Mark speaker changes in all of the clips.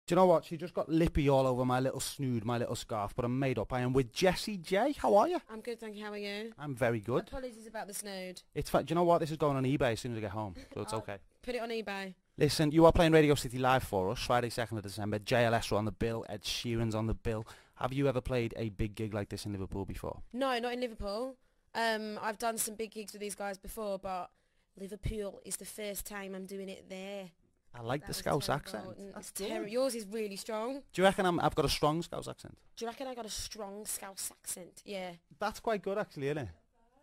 Speaker 1: Do you know what? She just got lippy all over my little snood, my little scarf, but I'm made up. I am with Jessie J. How are you?
Speaker 2: I'm good, thank you. How are you?
Speaker 1: I'm very good.
Speaker 2: Apologies about the snood.
Speaker 1: It's do you know what? This is going on eBay as soon as I get home, so it's okay.
Speaker 2: Put it on eBay.
Speaker 1: Listen, you are playing Radio City Live for us, Friday 2nd of December. JLS are on the bill. Ed Sheeran's on the bill. Have you ever played a big gig like this in Liverpool before?
Speaker 2: No, not in Liverpool. I've done some big gigs with these guys before, but Liverpool is the first time I'm doing it there.
Speaker 1: I like the Scouse accent.
Speaker 2: It's terrible. Yours is really strong.
Speaker 1: Do you reckon I've got a strong Scouse accent?
Speaker 2: Do you reckon I got a strong Scouse accent? Yeah.
Speaker 1: That's quite good, actually, isn't it?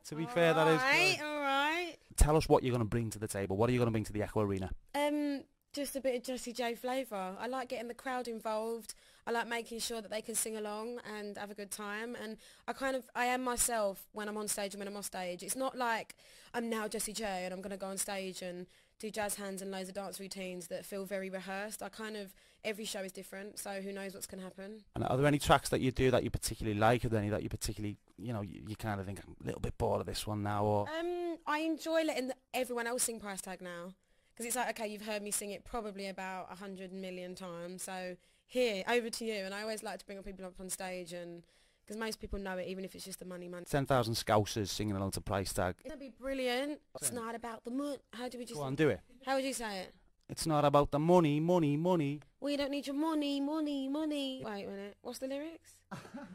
Speaker 1: To be fair, that is good.
Speaker 2: All right.
Speaker 1: Tell us what you're going to bring to the table. What are you going to bring to the Echo Arena?
Speaker 2: Just a bit of Jessie J flavour. I like getting the crowd involved. I like making sure that they can sing along and have a good time. And I am myself when I'm on stage and when I'm off stage. It's not like I'm now Jessie J and I'm going to go on stage and do jazz hands and loads of dance routines that feel very rehearsed. Every show is different, so who knows what's going to happen. And
Speaker 1: are there any tracks that you do that you particularly like, or any that you particularly, you kind of think, I'm a little bit bored of this one now, or?
Speaker 2: I enjoy letting everyone else sing Price Tag now. Because it's like, okay, you've heard me sing it probably about 100 million times, so here, over to you. And I always like to bring people up on stage, and because most people know it, even if it's just the money.
Speaker 1: 10,000 Scousers singing along to Price Tag.
Speaker 2: It'd be brilliant. It's not about the money. How do we just...
Speaker 1: Go on, do it.
Speaker 2: How would you say it?
Speaker 1: It's not about the money, money, money.
Speaker 2: We don't need your money, money, money. Wait a minute. What's the lyrics?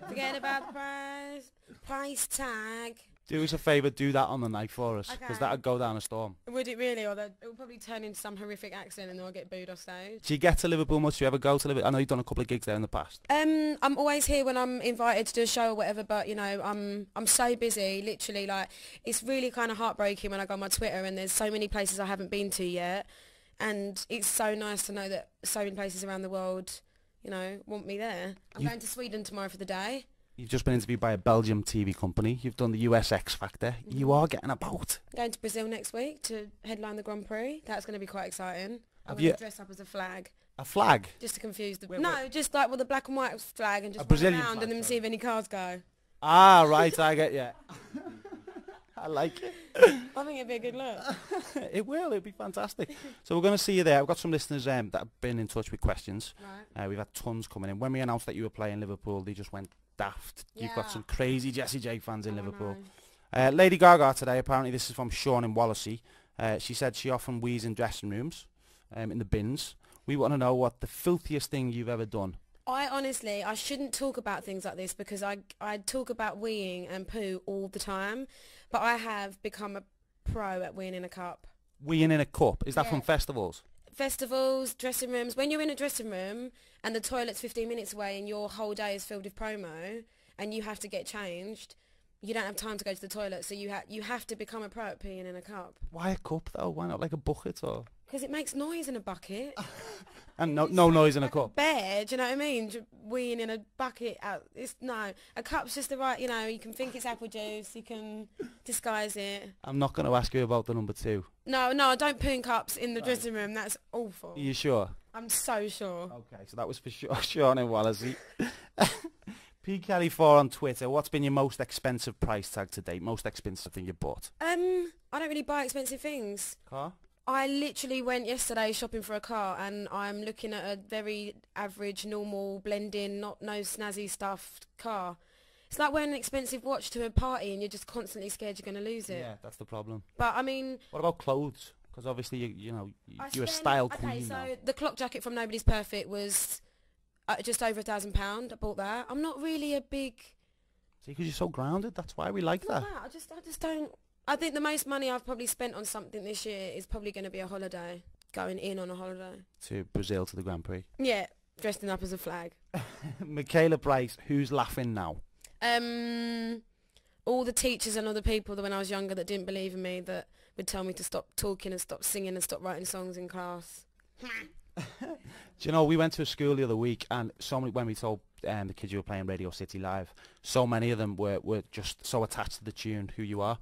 Speaker 2: Forget about the price tag.
Speaker 1: Do us a favour, do that on the night for us, because that'd go down a storm.
Speaker 2: Would it really? Or it will probably turn into some horrific accent and then I'll get booed off stage.
Speaker 1: Do you get to Liverpool much? Do you ever go to Liverpool? I know you've done a couple of gigs there in the past.
Speaker 2: I'm always here when I'm invited to do a show or whatever, but I'm so busy, literally, like, it's really kind of heartbreaking when I go on my Twitter and there's so many places I haven't been to yet, and it's so nice to know that so many places around the world, want me there. I'm going to Sweden tomorrow for the day.
Speaker 1: You've just been interviewed by a Belgium TV company. You've done the US X Factor. You are getting about.
Speaker 2: Going to Brazil next week to headline the Grand Prix. That's going to be quite exciting. I'm
Speaker 1: going
Speaker 2: to dress up as a flag.
Speaker 1: A flag?
Speaker 2: Just to confuse the... No, just like with the black and white flag and just
Speaker 1: walk
Speaker 2: around
Speaker 1: flag,
Speaker 2: and then see if any cars go.
Speaker 1: Ah, right, I get you. I like it.
Speaker 2: I think it'd be a good look.
Speaker 1: It will. It'll be fantastic. So we're going to see you there. I've got some listeners that have been in touch with questions.
Speaker 2: Right.
Speaker 1: We've had tons coming in. When we announced that you were playing Liverpool, they just went daft.
Speaker 2: Yeah.
Speaker 1: You've got some crazy Jessie J fans in Liverpool. Lady Gaga today, apparently this is from Sean in Wallasey. She said she often wheezes in dressing rooms, in the bins. We want to know what the filthiest thing you've ever done.
Speaker 2: I shouldn't talk about things like this because I talk about weeing and poo all the time, but I have become a pro at weeing in a cup.
Speaker 1: Weeing in a cup? Is that from festivals?
Speaker 2: Festivals, dressing rooms. When you're in a dressing room and the toilet's 15 minutes away and your whole day is filled with promo and you have to get changed, you don't have time to go to the toilet, so you have to become a pro at peeing in a cup.
Speaker 1: Why a cup though? Why not like a bucket or?
Speaker 2: Because it makes noise in a bucket.
Speaker 1: And no noise in a cup.
Speaker 2: Bear, do you know what I mean? Weeing in a bucket. A cup's just the right. You can think it's apple juice. You can disguise it.
Speaker 1: I'm not going to ask you about the number 2.
Speaker 2: No, I don't poo in cups in the dressing room. That's awful.
Speaker 1: Are you sure?
Speaker 2: I'm so sure.
Speaker 1: Okay, so that was for sure. Sean in Wallasey. P Kelly 4 on Twitter. What's been your most expensive price tag to date? Most expensive thing you bought?
Speaker 2: I don't really buy expensive things.
Speaker 1: Car?
Speaker 2: I literally went yesterday shopping for a car and I'm looking at a very average, normal, blend-in, no snazzy stuff car. It's like wearing an expensive watch to a party and you're just constantly scared you're going to lose it.
Speaker 1: Yeah, that's the problem.
Speaker 2: But I mean...
Speaker 1: What about clothes? Because obviously, you're a style queen.
Speaker 2: Okay, so
Speaker 1: now.
Speaker 2: the clock jacket from Nobody's Perfect was just over £1,000. I bought that. I'm not really a big...
Speaker 1: See, because you're so grounded. That's why we like that.
Speaker 2: I just don't... I think the most money I've probably spent on something this year is probably going to be a holiday. Going in on a holiday.
Speaker 1: To Brazil, to the Grand Prix.
Speaker 2: Yeah, dressing up as a flag.
Speaker 1: Michaela Bryce, who's laughing now?
Speaker 2: All the teachers and other people that when I was younger that didn't believe in me, that would tell me to stop talking and stop singing and stop writing songs in class.
Speaker 1: Do you know, we went to a school the other week and when we told the kids you were playing Radio City Live, so many of them were just so attached to the tune, Who You Are.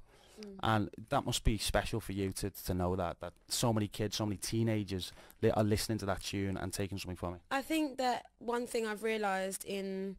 Speaker 1: And that must be special for you to know that so many kids, so many teenagers are listening to that tune and taking something from it.
Speaker 2: I think that one thing I've realised in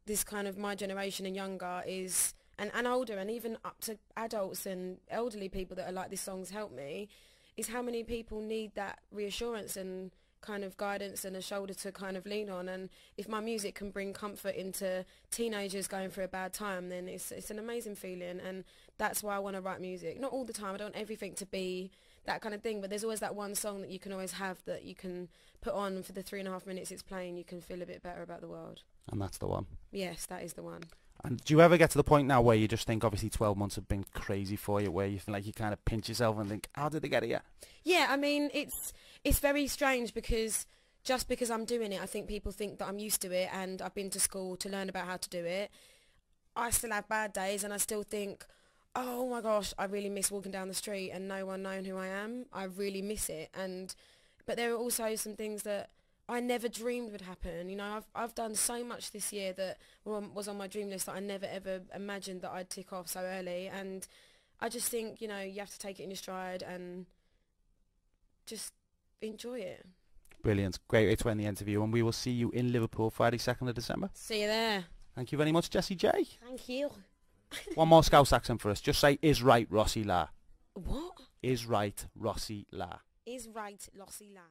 Speaker 2: this kind of my generation and younger is, and older and even up to adults and elderly people that are like, this song's helped me, is how many people need that reassurance and kind of guidance and a shoulder to kind of lean on. And if my music can bring comfort into teenagers going through a bad time, then it's an amazing feeling. And that's why I want to write music. Not all the time. I don't want everything to be that kind of thing, but there's always that one song that you can always have that you can put on for the 3.5 minutes it's playing. You can feel a bit better about the world.
Speaker 1: And that's the one.
Speaker 2: Yes, that is the one.
Speaker 1: And do you ever get to the point now where you just think, obviously 12 months have been crazy for you, where you feel like you kind of pinch yourself and think, how did they get here?
Speaker 2: Yeah, I mean, it's very strange because just because I'm doing it, I think people think that I'm used to it and I've been to school to learn about how to do it. I still have bad days and I still think, oh my gosh, I really miss walking down the street and no one knowing who I am. I really miss it. But there are also some things that I never dreamed would happen. You know, I've done so much this year that was on my dream list that I never ever imagined that I'd tick off so early. And I just think, you know, you have to take it in your stride and just enjoy it.
Speaker 1: Brilliant. Great way to end the interview. And we will see you in Liverpool Friday 2nd of December.
Speaker 2: See you there.
Speaker 1: Thank you very much, Jessie J.
Speaker 2: Thank you.
Speaker 1: One more Scouse accent for us. Just say, is right, Rossi La.
Speaker 2: What?
Speaker 1: Is right, Rossi La.
Speaker 2: Is right, Rossi La.